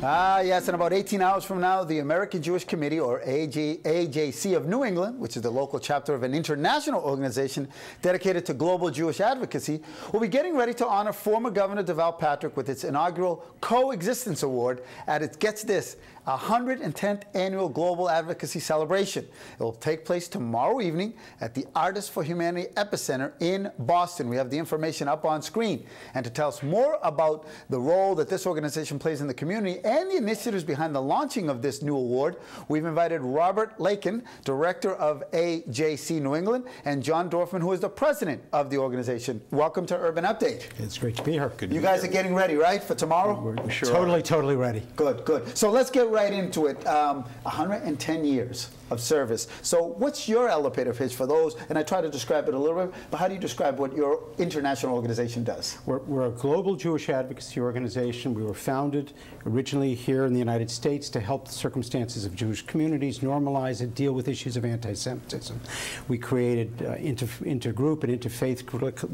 Yes, in about 18 hours from now, the American Jewish Committee, or AJC of New England, which is the local chapter of an international organization dedicated to global Jewish advocacy, will be getting ready to honor former Governor Deval Patrick with its inaugural Coexistence Award at its, gets this, 110th Annual Global Advocacy Celebration. It will take place tomorrow evening at the Artists for Humanity Epicenter in Boston. We have the information up on screen. And to tell us more about the role that this organization plays in the community and the initiatives behind the launching of this new award, we've invited Robert Leikind, Director of AJC New England, and John Dorfman, who is the President of the organization. Welcome to Urban Update. It's great to be here. You guys are getting ready, right, for tomorrow? We're sure totally ready. Good, good. So let's get right into it. 110 years of service. So what's your elevator pitch for those? And I try to describe it a little bit, but how do you describe what your international organization does? We're a global Jewish advocacy organization. We were founded originally here in the United States to help the circumstances of Jewish communities, normalize and deal with issues of anti-Semitism. We created intergroup and interfaith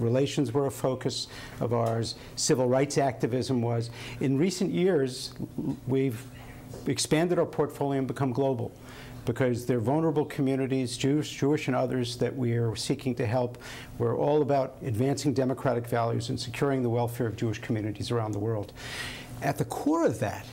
relations were a focus of ours. Civil rights activism was. In recent years, we've expanded our portfolio and become global, because they're vulnerable communities, Jewish and others, that we are seeking to help. We're all about advancing democratic values and securing the welfare of Jewish communities around the world. At the core of that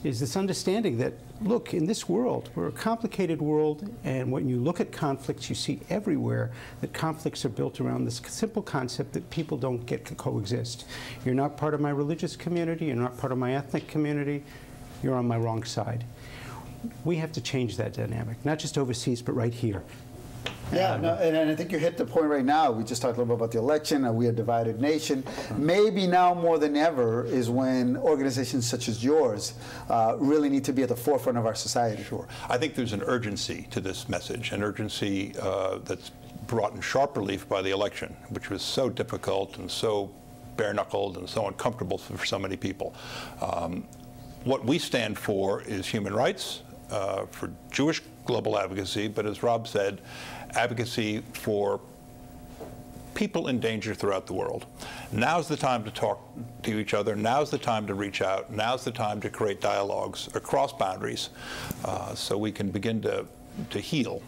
is this understanding that, look, in this world, we're a complicated world, and when you look at conflicts, you see everywhere that conflicts are built around this simple concept that people don't get to coexist. You're not part of my religious community, you're not part of my ethnic community, you're on my wrong side. We have to change that dynamic, not just overseas, but right here. Yeah, no, and I think you hit the point right now. We just talked a little bit about the election. We are a divided nation. Maybe now more than ever is when organizations such as yours really need to be at the forefront of our society. Sure. I think there's an urgency to this message, an urgency that's brought in sharp relief by the election, which was so difficult and so bare-knuckled and so uncomfortable for so many people. What we stand for is human rights, for Jewish global advocacy, but as Rob said, advocacy for people in danger throughout the world. Now's the time to talk to each other. Now's the time to reach out. Now's the time to create dialogues across boundaries so we can begin to heal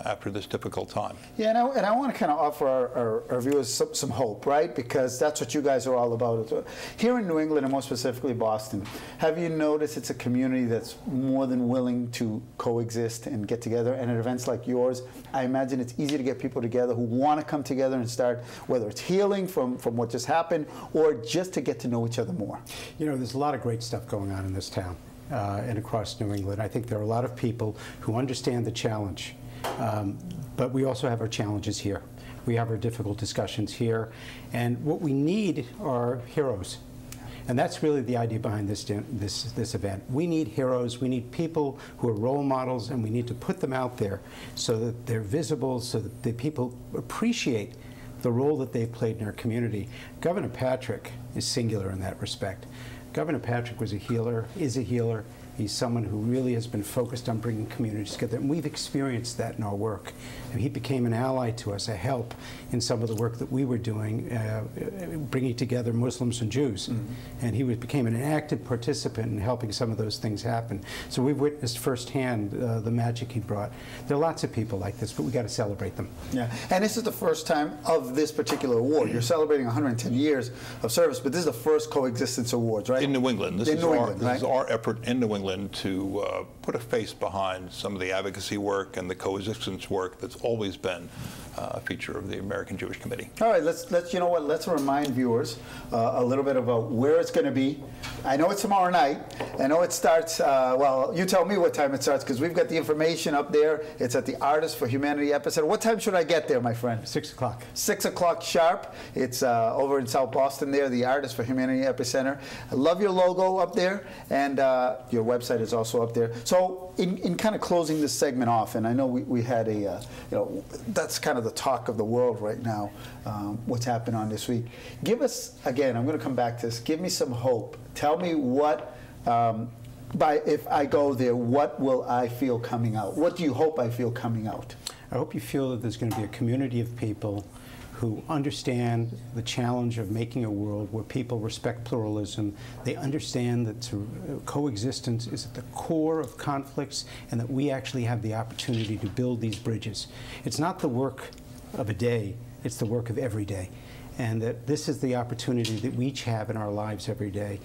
after this difficult time. Yeah, and I want to kind of offer our viewers some hope, right? Because that's what you guys are all about. Here in New England, and more specifically Boston, have you noticed it's a community that's more than willing to coexist and get together? And at events like yours, I imagine it's easy to get people together who want to come together and start, whether it's healing from what just happened or just to get to know each other more. You know, there's a lot of great stuff going on in this town and across New England. I think there are a lot of people who understand the challenge. But we also have our challenges here. We have our difficult discussions here. And what we need are heroes. And that's really the idea behind this event. We need heroes. We need people who are role models, and we need to put them out there so that they're visible, so that the people appreciate the role that they've played in our community. Governor Patrick is singular in that respect. Governor Patrick was a healer, is a healer. He's someone who really has been focused on bringing communities together, and we've experienced that in our work. And he became an ally to us, a help in some of the work that we were doing, bringing together Muslims and Jews. And he became an active participant in helping some of those things happen. So we've witnessed firsthand the magic he brought. There are lots of people like this, but we got to celebrate them. Yeah, and this is the first time of this particular award. You're celebrating 110 years of service, but this is the first Coexistence Awards, right? In New England. This is our effort in New England to put a face behind some of the advocacy work and the coexistence work that's always been a feature of the American Jewish Committee. All right, let's you know what? Let's remind viewers a little bit about where it's going to be. I know it's tomorrow night. I know it starts. Well, you tell me what time it starts, because we've got the information up there. It's at the Artists for Humanity Epicenter. What time should I get there, my friend? 6 o'clock. 6 o'clock sharp. It's over in South Boston there, the Artists for Humanity Epicenter. I love your logo up there, and your website is also up there. So in kind of closing this segment off, and I know we had a, you know, that's kind of the talk of the world right now, what's happened on this week. Give us, again, I'm going to come back to this, give me some hope. Tell me what, if I go there, what will I feel coming out? What do you hope I feel coming out? I hope you feel that there's going to be a community of people who understand the challenge of making a world where people respect pluralism. They understand that coexistence is at the core of conflicts and that we actually have the opportunity to build these bridges. It's not the work of a day, it's the work of every day. And that this is the opportunity that we each have in our lives every day.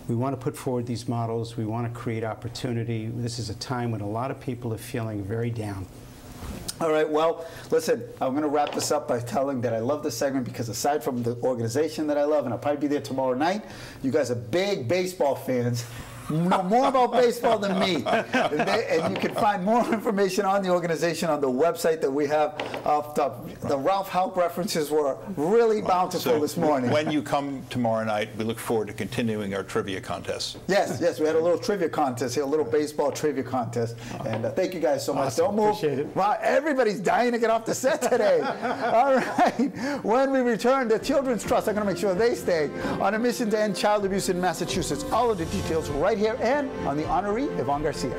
We want to put forward these models. We want to create opportunity. This is a time when a lot of people are feeling very down. All right, well, listen, I'm going to wrap this up by telling that I love this segment because aside from the organization that I love, and I'll probably be there tomorrow night, you guys are big baseball fans. Know more about baseball than me. And you can find more information on the organization on the website that we have. The Ralph Houck references were really bountiful this morning. When you come tomorrow night, we look forward to continuing our trivia contest. Yes, yes, we had a little trivia contest here, a little baseball trivia contest. And thank you guys so much. Awesome. Don't move. Appreciate it. Wow, everybody's dying to get off the set today. All right. When we return, the Children's Trust, I'm going to make sure they stay on a mission to end child abuse in Massachusetts. All of the details right here and on the honoree Yvonne Garcia.